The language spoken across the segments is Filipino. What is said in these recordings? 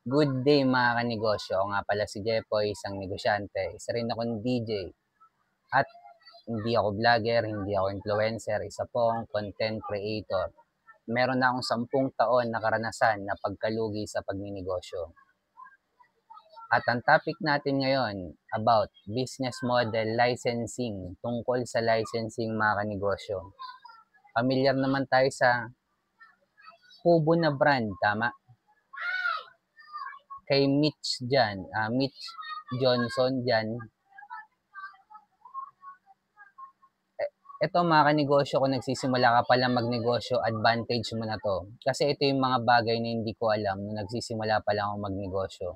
Good day mga kanegosyo. Ako nga pala si Jepoy, isang negosyante. Isa rin akong DJ. At hindi ako vlogger, hindi ako influencer. Isa pong content creator. Meron na akong 10 taon na karanasan na pagkalugi sa pagninegosyo. At ang topic natin ngayon about business model licensing. Tungkol sa licensing mga kanegosyo. Familiar naman tayo sa Kubo na brand, tama? Kay Mitch dyan, Mitch Johnson dyan. Ito mga kanegosyo, kung nagsisimula ka pala magnegosyo, advantage mo na to. Kasi ito yung mga bagay na hindi ko alam nung nagsisimula pa lang ako magnegosyo.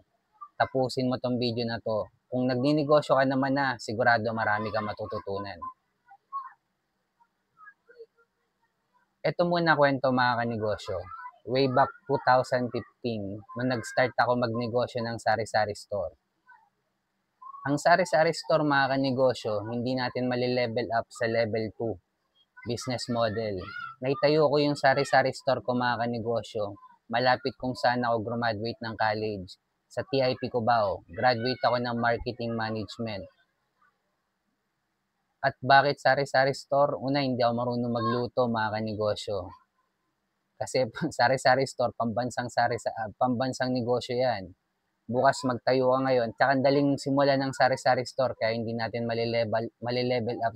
Tapusin mo tong video na to. Kung nagninegosyo ka naman na, sigurado marami kang matututunan. Ito muna kwento mga kanegosyo. Way back 2015, nung nag-start ako magnegosyo ng sari-sari store. Ang sari-sari store mga kanegosyo, hindi natin mali-level up sa level 2 business model. Naitayo ko yung sari-sari store ko mga kanegosyo, malapit kung saan ako graduate ng college, sa TIP Cubao. Graduate ako ng marketing management. At bakit sari-sari store? Una, hindi ako marunong magluto mga kanegosyo. Kasi sari-sari store, pambansang negosyo yan. Bukas magtayo ka ngayon. Tsaka daling simula ng sari-sari store kaya hindi natin mali-level up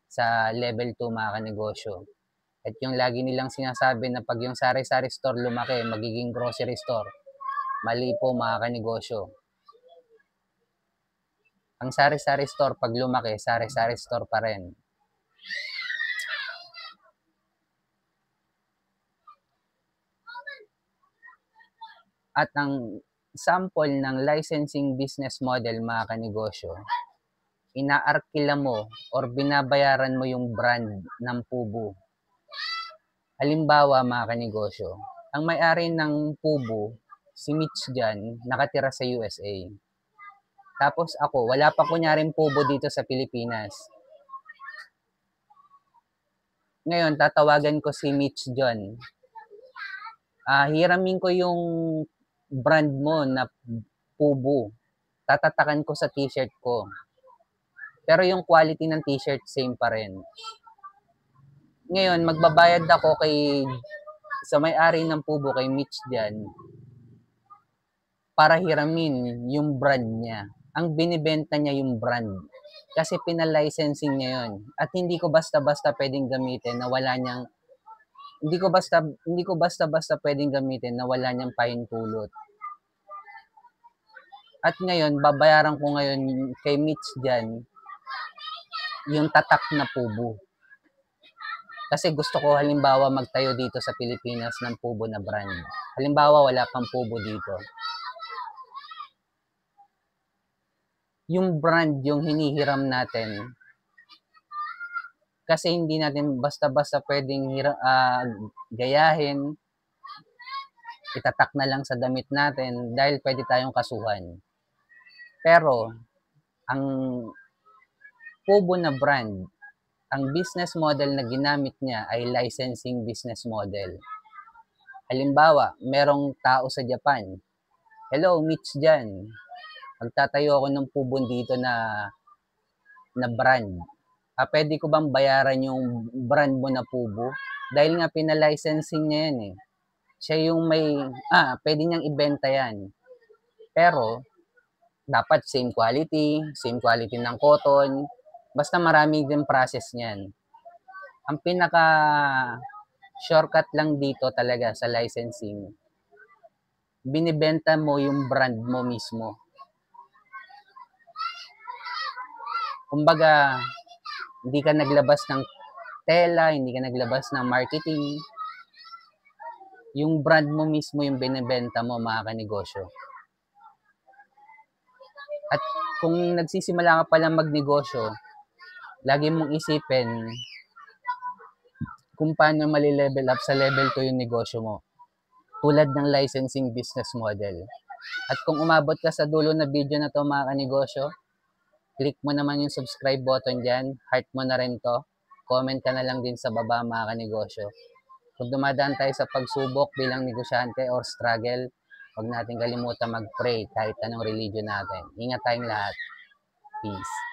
sa level 2 mga kanegosyo. At yung lagi nilang sinasabi na pag yung sari-sari store lumaki, magiging grocery store. Mali po mga kanegosyo. Ang sari-sari store pag lumaki, sari-sari store pa rin. At ang sample ng licensing business model mga kanegosyo, inaarkila mo or binabayaran mo yung brand ng Pubo. Halimbawa mga kanegosyo, ang may-ari ng Pubo, si Mitch dyan, nakatira sa USA. Tapos ako, wala pa kunyaring Pubo dito sa Pilipinas. Ngayon, tatawagan ko si Mitch John. Hiramin ko yung brand mo na Pubo. Tatatakan ko sa t-shirt ko. Pero yung quality ng t-shirt, same pa rin. Ngayon, magbabayad ako sa may-ari ng Pubo, kay Mitch dyan, para hiramin yung brand niya. Ang binibenta niya yung brand. Kasi pina-licensing niya yun. At hindi ko basta-basta pwedeng gamitin na wala niyang hindi ko basta-basta pwedeng gamitin na wala niyang pahintulot. At ngayon, babayaran ko ngayon kay Mitch dyan yung tatak na Pubo. Kasi gusto ko halimbawa magtayo dito sa Pilipinas ng Pubo na brand. Halimbawa wala pang Pubo dito. Yung brand yung hinihiram natin. Kasi hindi natin basta-basta pwedeng gayahin, itatak na lang sa damit natin dahil pwede tayong kasuhan. Pero, ang Pubo na brand, ang business model na ginamit niya ay licensing business model. Halimbawa, merong tao sa Japan. Hello, Mitch dyan. Magtatayo ako ng Pubo dito na brand. Pwede ko bang bayaran yung brand mo na Pubo? Dahil nga pina-licensing niya yan eh. Siya yung pwede niyang ibenta yan. Pero, dapat same quality ng cotton, basta marami din process niyan. Ang pinaka shortcut lang dito talaga sa licensing, binibenta mo yung brand mo mismo. Kumbaga, hindi ka naglabas ng tela, hindi ka naglabas ng marketing. Yung brand mo mismo yung binibenta mo mga kanegosyo. At kung nagsisimula ka pala magnegosyo, lagi mong isipin kung paano mali-level up sa level 2 yung negosyo mo. Tulad ng licensing business model. At kung umabot ka sa dulo na video na to mga kanegosyo, click mo naman yung subscribe button dyan, heart mo na rin to, comment ka na lang din sa baba mga kanegosyo. Kung dumadaan tayo sa pagsubok bilang negosyante or struggle, Huwag natin kalimutan mag-pray kahit anong religion natin. Ingat tayong lahat. Peace.